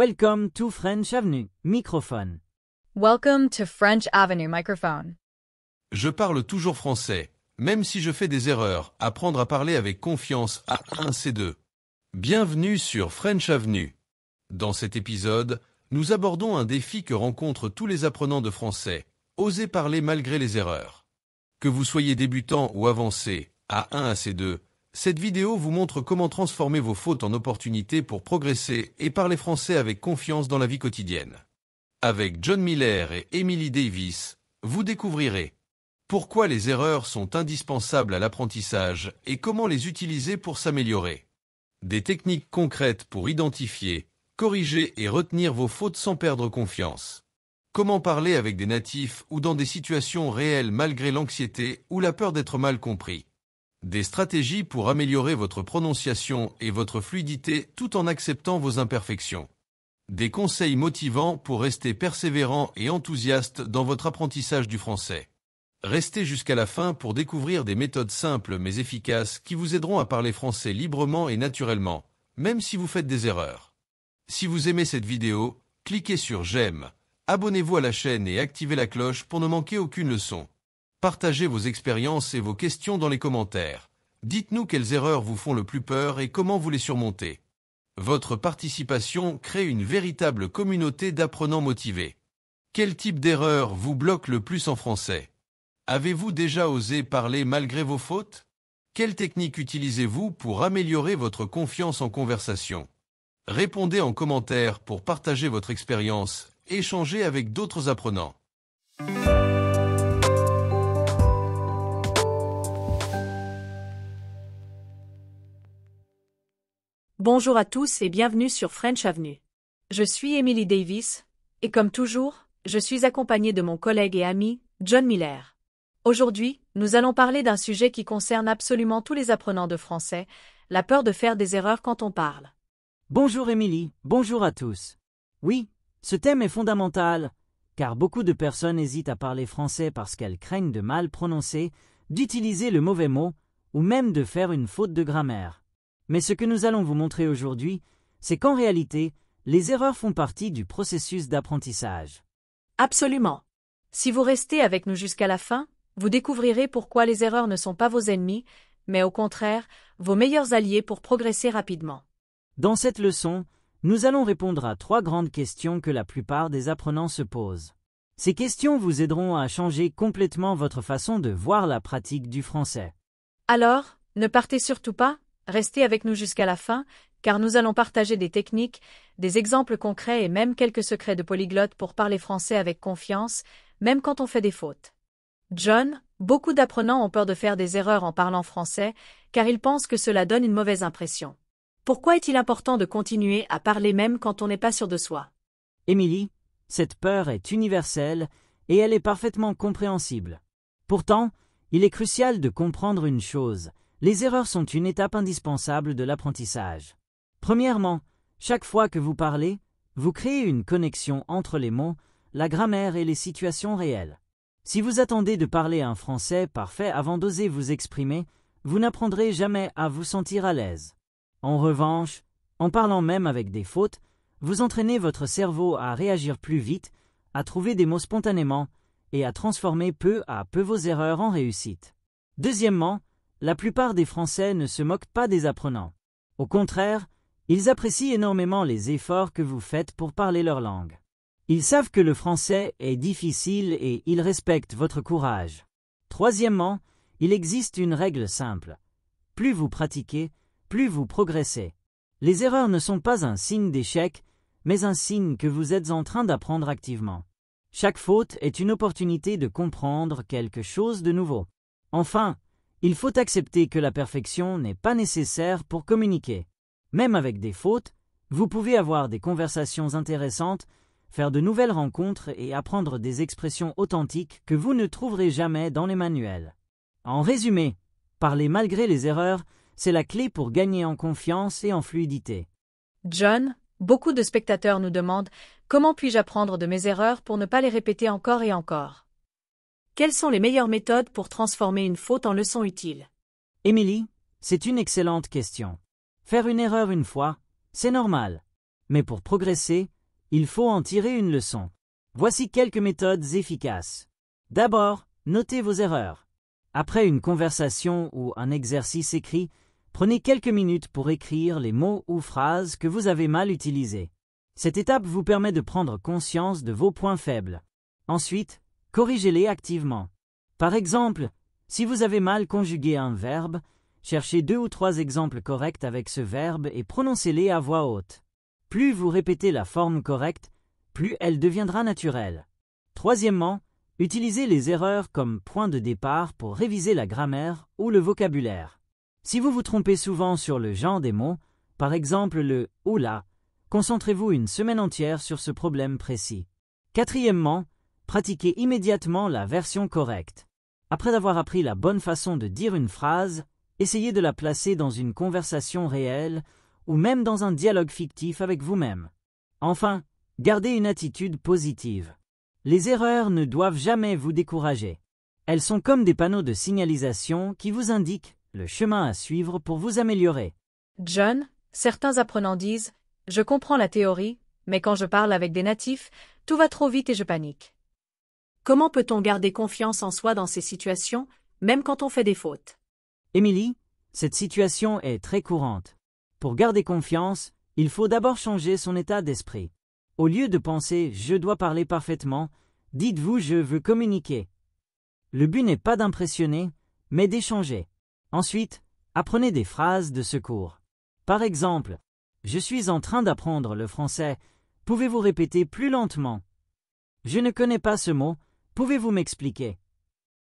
Welcome to French Avenue, microphone. Welcome to French Avenue microphone. Je parle toujours français, même si je fais des erreurs, apprendre à parler avec confiance A1 C2. Bienvenue sur French Avenue. Dans cet épisode, nous abordons un défi que rencontrent tous les apprenants de français, oser parler malgré les erreurs. Que vous soyez débutant ou avancé, A1 à C2, cette vidéo vous montre comment transformer vos fautes en opportunités pour progresser et parler français avec confiance dans la vie quotidienne. Avec John Miller et Emily Davis, vous découvrirez pourquoi les erreurs sont indispensables à l'apprentissage et comment les utiliser pour s'améliorer. Des techniques concrètes pour identifier, corriger et retenir vos fautes sans perdre confiance. Comment parler avec des natifs ou dans des situations réelles malgré l'anxiété ou la peur d'être mal compris. Des stratégies pour améliorer votre prononciation et votre fluidité tout en acceptant vos imperfections. Des conseils motivants pour rester persévérant et enthousiaste dans votre apprentissage du français. Restez jusqu'à la fin pour découvrir des méthodes simples mais efficaces qui vous aideront à parler français librement et naturellement, même si vous faites des erreurs. Si vous aimez cette vidéo, cliquez sur j'aime, abonnez-vous à la chaîne et activez la cloche pour ne manquer aucune leçon. Partagez vos expériences et vos questions dans les commentaires. Dites-nous quelles erreurs vous font le plus peur et comment vous les surmontez. Votre participation crée une véritable communauté d'apprenants motivés. Quel type d'erreur vous bloque le plus en français? Avez-vous déjà osé parler malgré vos fautes? Quelle technique utilisez-vous pour améliorer votre confiance en conversation? Répondez en commentaire pour partager votre expérience et échanger avec d'autres apprenants. Bonjour à tous et bienvenue sur French Avenue. Je suis Emily Davis, et comme toujours, je suis accompagnée de mon collègue et ami, John Miller. Aujourd'hui, nous allons parler d'un sujet qui concerne absolument tous les apprenants de français, la peur de faire des erreurs quand on parle. Bonjour Émilie, bonjour à tous. Oui, ce thème est fondamental, car beaucoup de personnes hésitent à parler français parce qu'elles craignent de mal prononcer, d'utiliser le mauvais mot, ou même de faire une faute de grammaire. Mais ce que nous allons vous montrer aujourd'hui, c'est qu'en réalité, les erreurs font partie du processus d'apprentissage. Absolument. Si vous restez avec nous jusqu'à la fin, vous découvrirez pourquoi les erreurs ne sont pas vos ennemis, mais au contraire, vos meilleurs alliés pour progresser rapidement. Dans cette leçon, nous allons répondre à 3 grandes questions que la plupart des apprenants se posent. Ces questions vous aideront à changer complètement votre façon de voir la pratique du français. Alors, ne partez surtout pas. Restez avec nous jusqu'à la fin, car nous allons partager des techniques, des exemples concrets et même quelques secrets de polyglotte pour parler français avec confiance, même quand on fait des fautes. John, beaucoup d'apprenants ont peur de faire des erreurs en parlant français, car ils pensent que cela donne une mauvaise impression. Pourquoi est-il important de continuer à parler même quand on n'est pas sûr de soi? Émilie, cette peur est universelle et elle est parfaitement compréhensible. Pourtant, il est crucial de comprendre une chose. Les erreurs sont une étape indispensable de l'apprentissage. Premièrement, chaque fois que vous parlez, vous créez une connexion entre les mots, la grammaire et les situations réelles. Si vous attendez de parler un français parfait avant d'oser vous exprimer, vous n'apprendrez jamais à vous sentir à l'aise. En revanche, en parlant même avec des fautes, vous entraînez votre cerveau à réagir plus vite, à trouver des mots spontanément et à transformer peu à peu vos erreurs en réussite. Deuxièmement, la plupart des Français ne se moquent pas des apprenants. Au contraire, ils apprécient énormément les efforts que vous faites pour parler leur langue. Ils savent que le français est difficile et ils respectent votre courage. Troisièmement, il existe une règle simple. Plus vous pratiquez, plus vous progressez. Les erreurs ne sont pas un signe d'échec, mais un signe que vous êtes en train d'apprendre activement. Chaque faute est une opportunité de comprendre quelque chose de nouveau. Enfin, il faut accepter que la perfection n'est pas nécessaire pour communiquer. Même avec des fautes, vous pouvez avoir des conversations intéressantes, faire de nouvelles rencontres et apprendre des expressions authentiques que vous ne trouverez jamais dans les manuels. En résumé, parler malgré les erreurs, c'est la clé pour gagner en confiance et en fluidité. John, beaucoup de spectateurs nous demandent « Comment puis-je apprendre de mes erreurs pour ne pas les répéter encore et encore ?» Quelles sont les meilleures méthodes pour transformer une faute en leçon utile? Émilie, c'est une excellente question. Faire une erreur une fois, c'est normal. Mais pour progresser, il faut en tirer une leçon. Voici quelques méthodes efficaces. D'abord, notez vos erreurs. Après une conversation ou un exercice écrit, prenez quelques minutes pour écrire les mots ou phrases que vous avez mal utilisés. Cette étape vous permet de prendre conscience de vos points faibles. Ensuite, corrigez-les activement. Par exemple, si vous avez mal conjugué un verbe, cherchez 2 ou 3 exemples corrects avec ce verbe et prononcez-les à voix haute. Plus vous répétez la forme correcte, plus elle deviendra naturelle. Troisièmement, utilisez les erreurs comme point de départ pour réviser la grammaire ou le vocabulaire. Si vous vous trompez souvent sur le genre des mots, par exemple le « ou la », concentrez-vous une semaine entière sur ce problème précis. Quatrièmement, pratiquez immédiatement la version correcte. Après avoir appris la bonne façon de dire une phrase, essayez de la placer dans une conversation réelle ou même dans un dialogue fictif avec vous-même. Enfin, gardez une attitude positive. Les erreurs ne doivent jamais vous décourager. Elles sont comme des panneaux de signalisation qui vous indiquent le chemin à suivre pour vous améliorer. John, certains apprenants disent « Je comprends la théorie, mais quand je parle avec des natifs, tout va trop vite et je panique. » Comment peut-on garder confiance en soi dans ces situations, même quand on fait des fautes? Émilie, cette situation est très courante. Pour garder confiance, il faut d'abord changer son état d'esprit. Au lieu de penser « je dois parler parfaitement », dites-vous « je veux communiquer ». Le but n'est pas d'impressionner, mais d'échanger. Ensuite, apprenez des phrases de secours. Par exemple, « Je suis en train d'apprendre le français, pouvez-vous répéter plus lentement ?»« Je ne connais pas ce mot, pouvez-vous m'expliquer ?»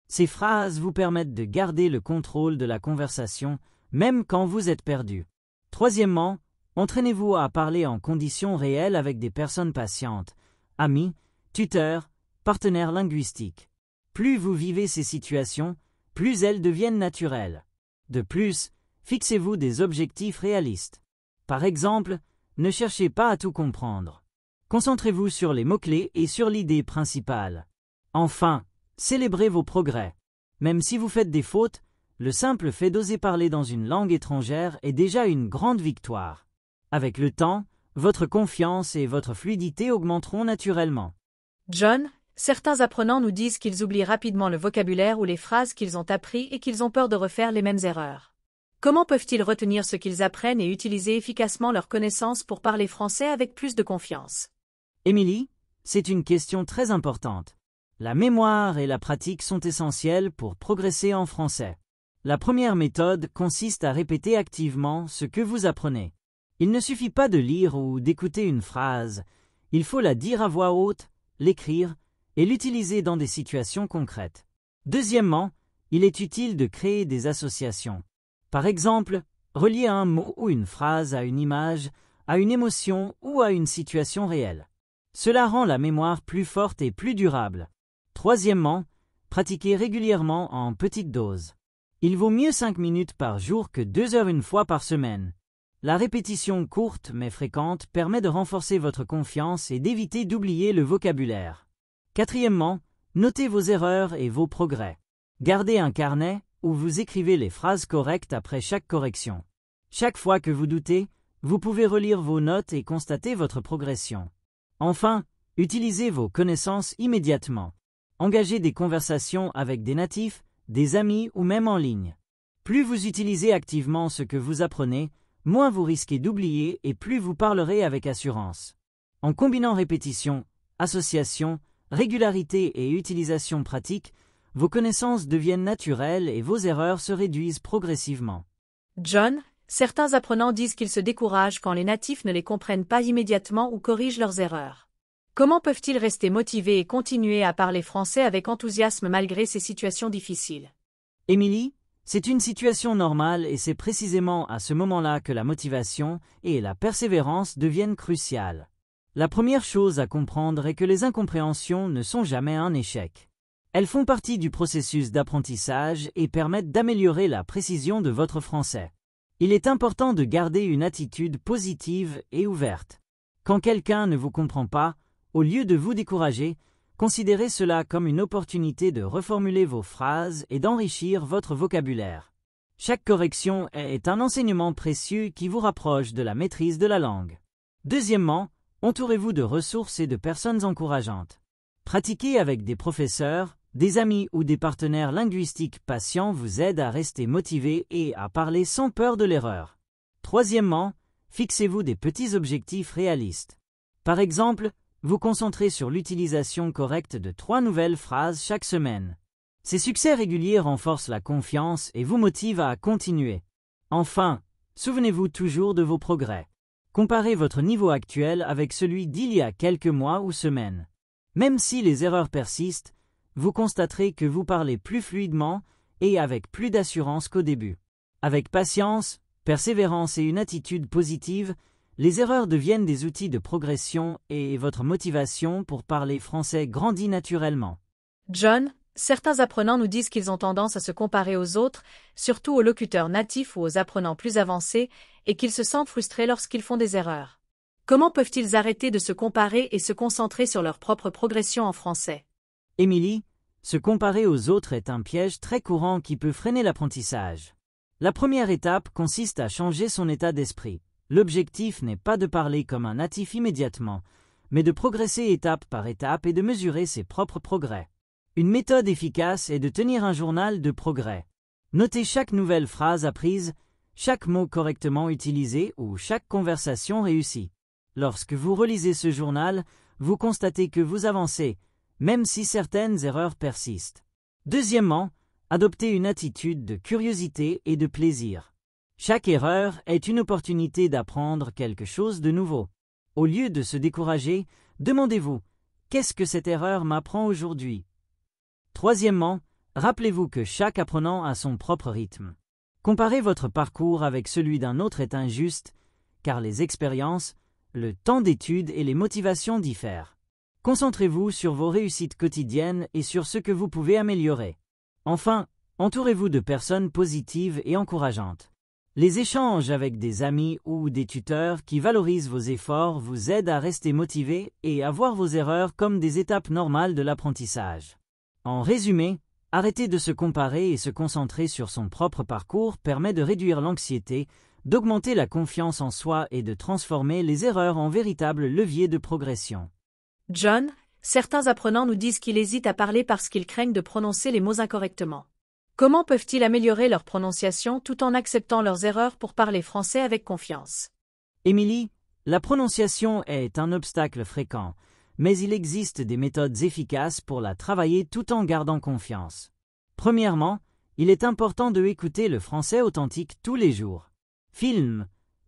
Ces phrases vous permettent de garder le contrôle de la conversation, même quand vous êtes perdu. Troisièmement, entraînez-vous à parler en conditions réelles avec des personnes patientes, amis, tuteurs, partenaires linguistiques. Plus vous vivez ces situations, plus elles deviennent naturelles. De plus, fixez-vous des objectifs réalistes. Par exemple, ne cherchez pas à tout comprendre. Concentrez-vous sur les mots-clés et sur l'idée principale. Enfin, célébrez vos progrès. Même si vous faites des fautes, le simple fait d'oser parler dans une langue étrangère est déjà une grande victoire. Avec le temps, votre confiance et votre fluidité augmenteront naturellement. John, certains apprenants nous disent qu'ils oublient rapidement le vocabulaire ou les phrases qu'ils ont appris et qu'ils ont peur de refaire les mêmes erreurs. Comment peuvent-ils retenir ce qu'ils apprennent et utiliser efficacement leurs connaissances pour parler français avec plus de confiance? Émilie, c'est une question très importante. La mémoire et la pratique sont essentielles pour progresser en français. La première méthode consiste à répéter activement ce que vous apprenez. Il ne suffit pas de lire ou d'écouter une phrase, il faut la dire à voix haute, l'écrire et l'utiliser dans des situations concrètes. Deuxièmement, il est utile de créer des associations. Par exemple, relier un mot ou une phrase à une image, à une émotion ou à une situation réelle. Cela rend la mémoire plus forte et plus durable. Troisièmement, pratiquez régulièrement en petites doses. Il vaut mieux 5 minutes par jour que 2 heures une fois par semaine. La répétition courte mais fréquente permet de renforcer votre confiance et d'éviter d'oublier le vocabulaire. Quatrièmement, notez vos erreurs et vos progrès. Gardez un carnet où vous écrivez les phrases correctes après chaque correction. Chaque fois que vous doutez, vous pouvez relire vos notes et constater votre progression. Enfin, utilisez vos connaissances immédiatement. Engagez des conversations avec des natifs, des amis ou même en ligne. Plus vous utilisez activement ce que vous apprenez, moins vous risquez d'oublier et plus vous parlerez avec assurance. En combinant répétition, association, régularité et utilisation pratique, vos connaissances deviennent naturelles et vos erreurs se réduisent progressivement. John, certains apprenants disent qu'ils se découragent quand les natifs ne les comprennent pas immédiatement ou corrigent leurs erreurs. Comment peuvent-ils rester motivés et continuer à parler français avec enthousiasme malgré ces situations difficiles? Émilie, c'est une situation normale et c'est précisément à ce moment-là que la motivation et la persévérance deviennent cruciales. La première chose à comprendre est que les incompréhensions ne sont jamais un échec. Elles font partie du processus d'apprentissage et permettent d'améliorer la précision de votre français. Il est important de garder une attitude positive et ouverte. Quand quelqu'un ne vous comprend pas, au lieu de vous décourager, considérez cela comme une opportunité de reformuler vos phrases et d'enrichir votre vocabulaire. Chaque correction est un enseignement précieux qui vous rapproche de la maîtrise de la langue. Deuxièmement, entourez-vous de ressources et de personnes encourageantes. Pratiquer avec des professeurs, des amis ou des partenaires linguistiques patients vous aide à rester motivé et à parler sans peur de l'erreur. Troisièmement, fixez-vous des petits objectifs réalistes. Par exemple, vous concentrez sur l'utilisation correcte de 3 nouvelles phrases chaque semaine. Ces succès réguliers renforcent la confiance et vous motivent à continuer. Enfin, souvenez-vous toujours de vos progrès. Comparez votre niveau actuel avec celui d'il y a quelques mois ou semaines. Même si les erreurs persistent, vous constaterez que vous parlez plus fluidement et avec plus d'assurance qu'au début. Avec patience, persévérance et une attitude positive, les erreurs deviennent des outils de progression et votre motivation pour parler français grandit naturellement. John, certains apprenants nous disent qu'ils ont tendance à se comparer aux autres, surtout aux locuteurs natifs ou aux apprenants plus avancés, et qu'ils se sentent frustrés lorsqu'ils font des erreurs. Comment peuvent-ils arrêter de se comparer et se concentrer sur leur propre progression en français? Émilie, se comparer aux autres est un piège très courant qui peut freiner l'apprentissage. La première étape consiste à changer son état d'esprit. L'objectif n'est pas de parler comme un natif immédiatement, mais de progresser étape par étape et de mesurer ses propres progrès. Une méthode efficace est de tenir un journal de progrès. Notez chaque nouvelle phrase apprise, chaque mot correctement utilisé ou chaque conversation réussie. Lorsque vous relisez ce journal, vous constatez que vous avancez, même si certaines erreurs persistent. Deuxièmement, adoptez une attitude de curiosité et de plaisir. Chaque erreur est une opportunité d'apprendre quelque chose de nouveau. Au lieu de se décourager, demandez-vous « Qu'est-ce que cette erreur m'apprend aujourd'hui ?» Troisièmement, rappelez-vous que chaque apprenant a son propre rythme. Comparer votre parcours avec celui d'un autre est injuste, car les expériences, le temps d'étude et les motivations diffèrent. Concentrez-vous sur vos réussites quotidiennes et sur ce que vous pouvez améliorer. Enfin, entourez-vous de personnes positives et encourageantes. Les échanges avec des amis ou des tuteurs qui valorisent vos efforts vous aident à rester motivé et à voir vos erreurs comme des étapes normales de l'apprentissage. En résumé, arrêter de se comparer et se concentrer sur son propre parcours permet de réduire l'anxiété, d'augmenter la confiance en soi et de transformer les erreurs en véritables leviers de progression. John, certains apprenants nous disent qu'ils hésitent à parler parce qu'ils craignent de prononcer les mots incorrectement. Comment peuvent-ils améliorer leur prononciation tout en acceptant leurs erreurs pour parler français avec confiance? Émilie, la prononciation est un obstacle fréquent, mais il existe des méthodes efficaces pour la travailler tout en gardant confiance. Premièrement, il est important de écouter le français authentique tous les jours. Films,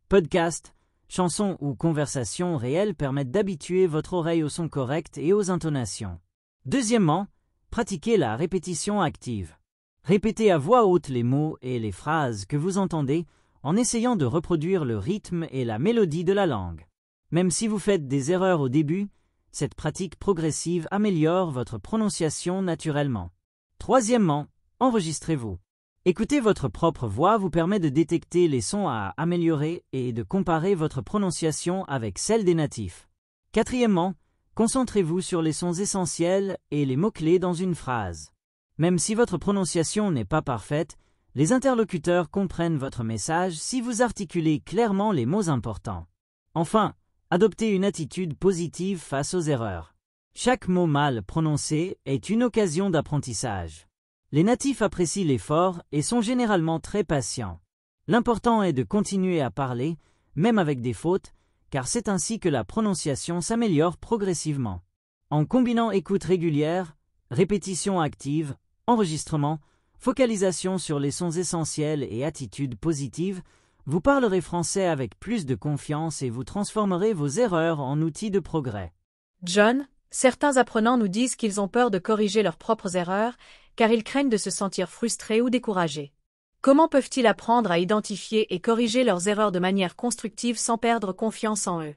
podcasts, chansons ou conversations réelles permettent d'habituer votre oreille au son correct et aux intonations. Deuxièmement, pratiquez la répétition active. Répétez à voix haute les mots et les phrases que vous entendez en essayant de reproduire le rythme et la mélodie de la langue. Même si vous faites des erreurs au début, cette pratique progressive améliore votre prononciation naturellement. Troisièmement, enregistrez-vous. Écouter votre propre voix vous permet de détecter les sons à améliorer et de comparer votre prononciation avec celle des natifs. Quatrièmement, concentrez-vous sur les sons essentiels et les mots-clés dans une phrase. Même si votre prononciation n'est pas parfaite, les interlocuteurs comprennent votre message si vous articulez clairement les mots importants. Enfin, adoptez une attitude positive face aux erreurs. Chaque mot mal prononcé est une occasion d'apprentissage. Les natifs apprécient l'effort et sont généralement très patients. L'important est de continuer à parler, même avec des fautes, car c'est ainsi que la prononciation s'améliore progressivement. En combinant écoute régulière, répétition active, enregistrement, focalisation sur les sons essentiels et attitude positive, vous parlerez français avec plus de confiance et vous transformerez vos erreurs en outils de progrès. John, certains apprenants nous disent qu'ils ont peur de corriger leurs propres erreurs, car ils craignent de se sentir frustrés ou découragés. Comment peuvent-ils apprendre à identifier et corriger leurs erreurs de manière constructive sans perdre confiance en eux?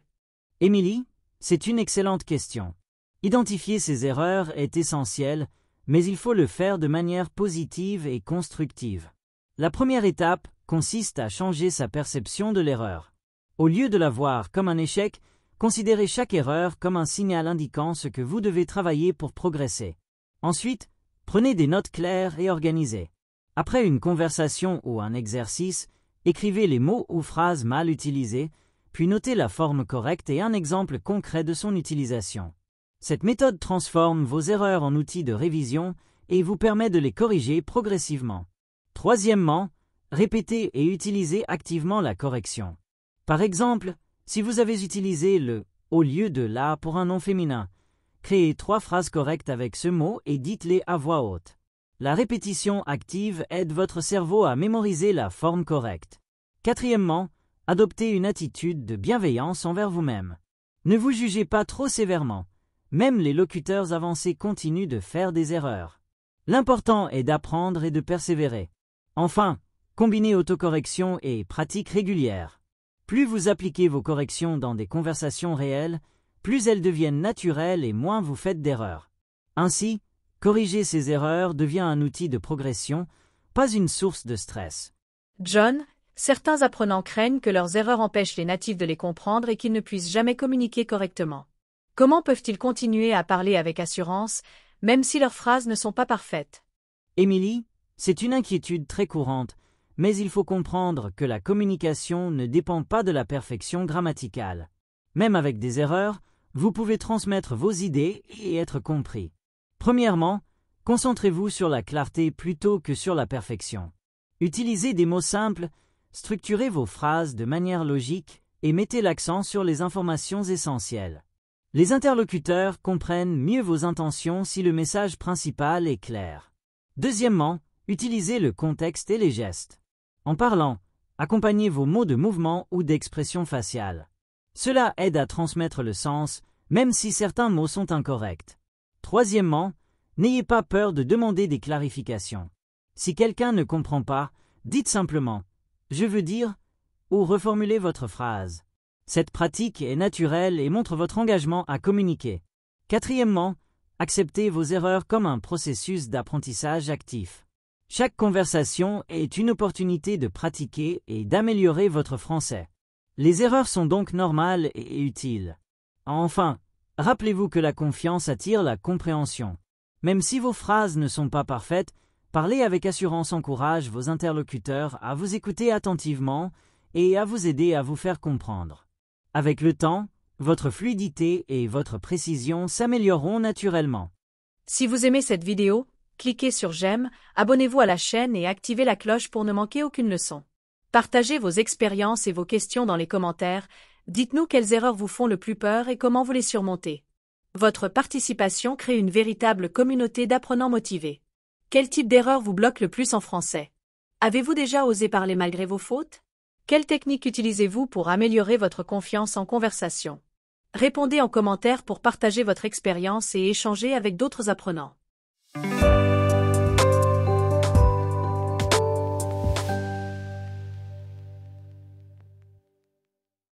Émilie, c'est une excellente question. Identifier ses erreurs est essentiel, mais il faut le faire de manière positive et constructive. La première étape consiste à changer sa perception de l'erreur. Au lieu de la voir comme un échec, considérez chaque erreur comme un signal indiquant ce que vous devez travailler pour progresser. Ensuite, prenez des notes claires et organisées. Après une conversation ou un exercice, écrivez les mots ou phrases mal utilisés, puis notez la forme correcte et un exemple concret de son utilisation. Cette méthode transforme vos erreurs en outils de révision et vous permet de les corriger progressivement. Troisièmement, répétez et utilisez activement la correction. Par exemple, si vous avez utilisé le « au lieu de la » pour un nom féminin, créez 3 phrases correctes avec ce mot et dites-les à voix haute. La répétition active aide votre cerveau à mémoriser la forme correcte. Quatrièmement, adoptez une attitude de bienveillance envers vous-même. Ne vous jugez pas trop sévèrement. Même les locuteurs avancés continuent de faire des erreurs. L'important est d'apprendre et de persévérer. Enfin, combinez autocorrection et pratique régulière. Plus vous appliquez vos corrections dans des conversations réelles, plus elles deviennent naturelles et moins vous faites d'erreurs. Ainsi, corriger ces erreurs devient un outil de progression, pas une source de stress. John, certains apprenants craignent que leurs erreurs empêchent les natifs de les comprendre et qu'ils ne puissent jamais communiquer correctement. Comment peuvent-ils continuer à parler avec assurance, même si leurs phrases ne sont pas parfaites? Émilie, c'est une inquiétude très courante, mais il faut comprendre que la communication ne dépend pas de la perfection grammaticale. Même avec des erreurs, vous pouvez transmettre vos idées et être compris. Premièrement, concentrez-vous sur la clarté plutôt que sur la perfection. Utilisez des mots simples, structurez vos phrases de manière logique et mettez l'accent sur les informations essentielles. Les interlocuteurs comprennent mieux vos intentions si le message principal est clair. Deuxièmement, utilisez le contexte et les gestes. En parlant, accompagnez vos mots de mouvement ou d'expression faciale. Cela aide à transmettre le sens, même si certains mots sont incorrects. Troisièmement, n'ayez pas peur de demander des clarifications. Si quelqu'un ne comprend pas, dites simplement « je veux dire » ou reformulez votre phrase. Cette pratique est naturelle et montre votre engagement à communiquer. Quatrièmement, acceptez vos erreurs comme un processus d'apprentissage actif. Chaque conversation est une opportunité de pratiquer et d'améliorer votre français. Les erreurs sont donc normales et utiles. Enfin, rappelez-vous que la confiance attire la compréhension. Même si vos phrases ne sont pas parfaites, parler avec assurance encourage vos interlocuteurs à vous écouter attentivement et à vous aider à vous faire comprendre. Avec le temps, votre fluidité et votre précision s'amélioreront naturellement. Si vous aimez cette vidéo, cliquez sur j'aime, abonnez-vous à la chaîne et activez la cloche pour ne manquer aucune leçon. Partagez vos expériences et vos questions dans les commentaires, dites-nous quelles erreurs vous font le plus peur et comment vous les surmontez. Votre participation crée une véritable communauté d'apprenants motivés. Quel type d'erreur vous bloque le plus en français? Avez-vous déjà osé parler malgré vos fautes? Quelle technique utilisez-vous pour améliorer votre confiance en conversation? Répondez en commentaire pour partager votre expérience et échanger avec d'autres apprenants.